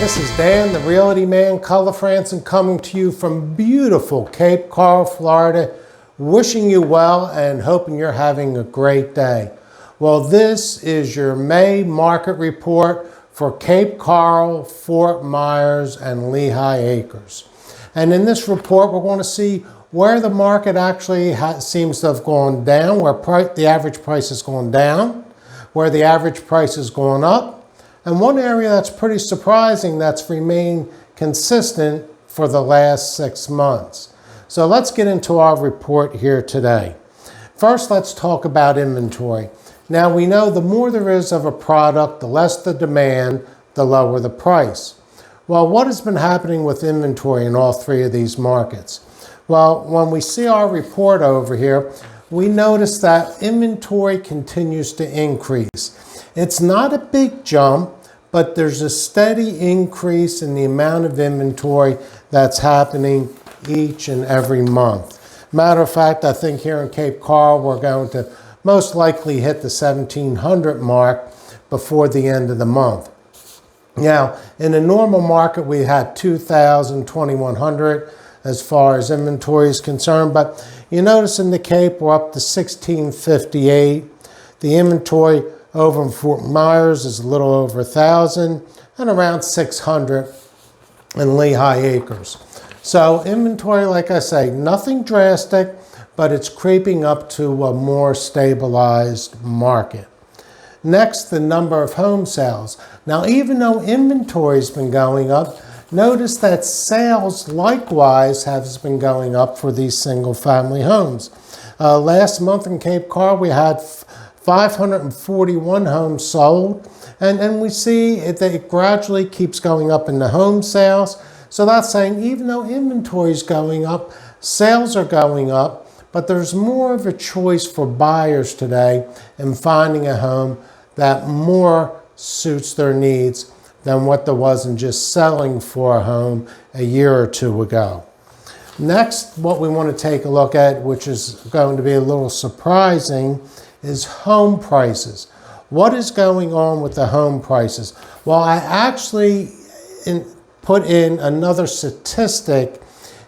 This is Dan, the Realty Man, Color Franson, coming to you from beautiful Cape Coral, Florida, wishing you well and hoping you're having a great day. Well, this is your May market report for Cape Coral, Fort Myers, and Lehigh Acres. And in this report, we're going to see where the market actually seems to have gone down, where the average price has gone down, where the average price is going up, and one area that's pretty surprising that's remained consistent for the last 6 months. So let's get into our report here today. First, let's talk about inventory. Now, we know the more there is of a product, the less the demand, the lower the price. Well, what has been happening with inventory in all three of these markets? Well, when we see our report over here, we notice that inventory continues to increase. It's not a big jump, but there's a steady increase in the amount of inventory that's happening each and every month. Matter of fact, I think here in Cape Coral, we're going to most likely hit the 1,700 mark before the end of the month. Now, in a normal market, we had 2,000, 2,100 as far as inventory is concerned, but you notice in the Cape, we're up to 1,658. The inventory over in Fort Myers is a little over 1,000 and around 600 in Lehigh Acres. So inventory, like I say, nothing drastic, but it's creeping up to a more stabilized market. Next, the number of home sales. Now, even though inventory's been going up, notice that sales likewise has been going up for these single family homes. Last month in Cape Coral, we had 541 homes sold, and we see it gradually keeps going up in the home sales. So that's saying even though inventory is going up, sales are going up, but there's more of a choice for buyers today in finding a home that more suits their needs than what there was in just selling for a home a year or two ago. Next, what we want to take a look at, which is going to be a little surprising, is home prices. What is going on with the home prices? Well, I actually put in another statistic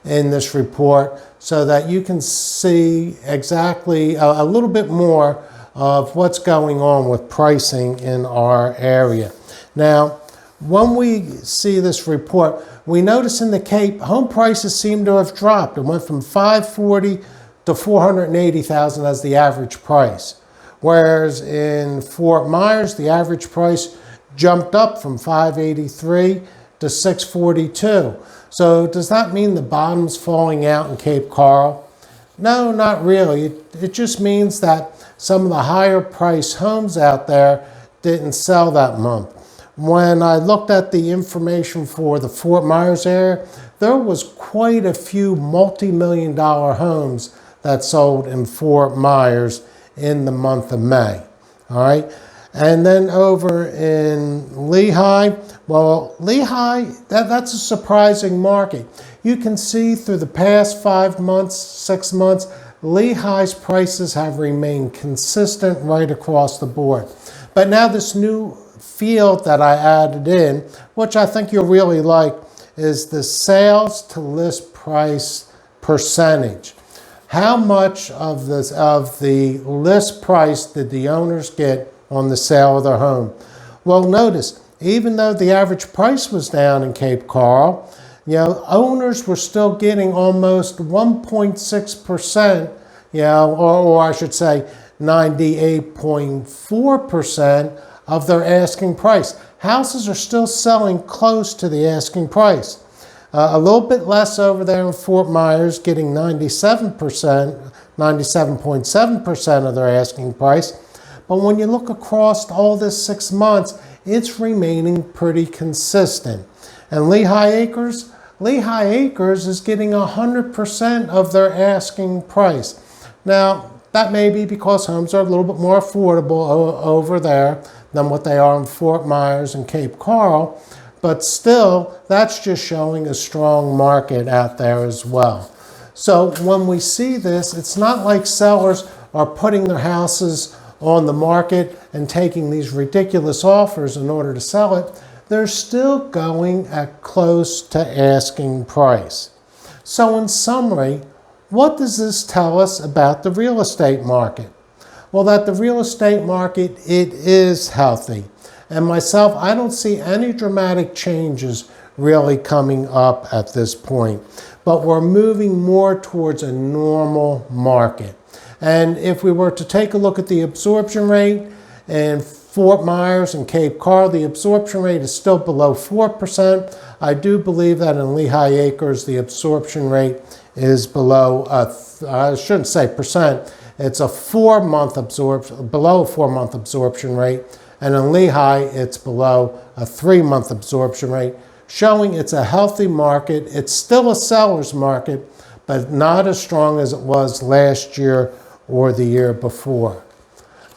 in this report so that you can see exactly a little bit more of what's going on with pricing in our area. Now, when we see this report, we notice in the Cape, home prices seem to have dropped. It went from $540,000 to $480,000 as the average price. Whereas in Fort Myers, the average price jumped up from $583,000 to $642,000. So does that mean the bottom's falling out in Cape Coral? No, not really. It just means that some of the higher priced homes out there didn't sell that month. When I looked at the information for the Fort Myers area, there was quite a few multi-million-dollar homes that sold in Fort Myers in the month of May. All right. And then over in Lehigh, well, Lehigh, that's a surprising market. You can see through the past 5 months, 6 months, Lehigh's prices have remained consistent right across the board. But now this new field that I added in, which I think you'll really like, is the sales to list price percentage. How much of the list price did the owners get on the sale of their home? Well, notice, even though the average price was down in Cape Coral, owners were still getting almost 1.6%, or I should say 98.4% of their asking price. Houses are still selling close to the asking price. A little bit less over there in Fort Myers, getting 97.7% of their asking price. But when you look across all this 6 months, it's remaining pretty consistent. And Lehigh Acres is getting 100% of their asking price. Now, that may be because homes are a little bit more affordable over there than what they are in Fort Myers and Cape Coral. But still, that's just showing a strong market out there as well. So when we see this, it's not like sellers are putting their houses on the market and taking these ridiculous offers in order to sell it. they're still going at close to asking price. So in summary, what does this tell us about the real estate market? Well, that the real estate market, it is healthy. And myself, I don't see any dramatic changes really coming up at this point. But we're moving more towards a normal market. And if we were to take a look at the absorption rate in Fort Myers and Cape Coral, the absorption rate is still below 4%. I do believe that in Lehigh Acres, the absorption rate is below, I shouldn't say percent, it's a 4-month absorption, below a 4-month absorption rate. And in Lehigh, it's below a 3-month absorption rate, showing it's a healthy market. It's still a seller's market, but not as strong as it was last year or the year before.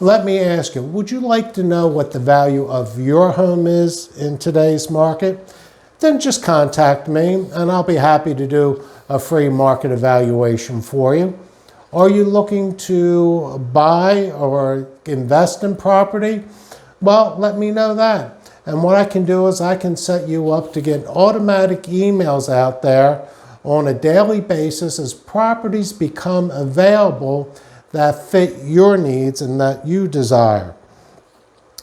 Let me ask you, would you like to know what the value of your home is in today's market? Then just contact me and I'll be happy to do a free market evaluation for you. Are you looking to buy or invest in property? Well, let me know that. And what I can do is I can set you up to get automatic emails out there on a daily basis as properties become available that fit your needs and that you desire.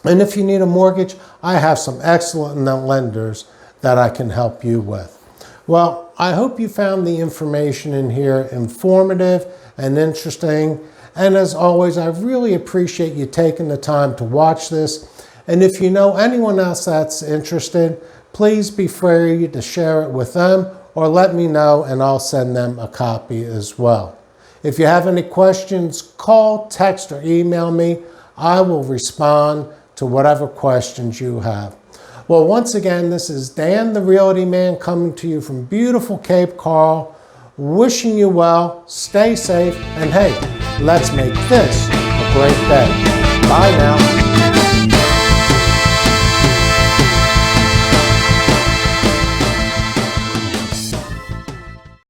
And if you need a mortgage, I have some excellent lenders that I can help you with. Well, I hope you found the information in here informative and interesting. And as always, I really appreciate you taking the time to watch this. And if you know anyone else that's interested, please be free to share it with them or let me know and I'll send them a copy as well. If you have any questions, call, text, or email me. I will respond to whatever questions you have. Well, once again, this is Dan the Realty Man coming to you from beautiful Cape Coral, wishing you well, stay safe, and hey, let's make this a great day. Bye now.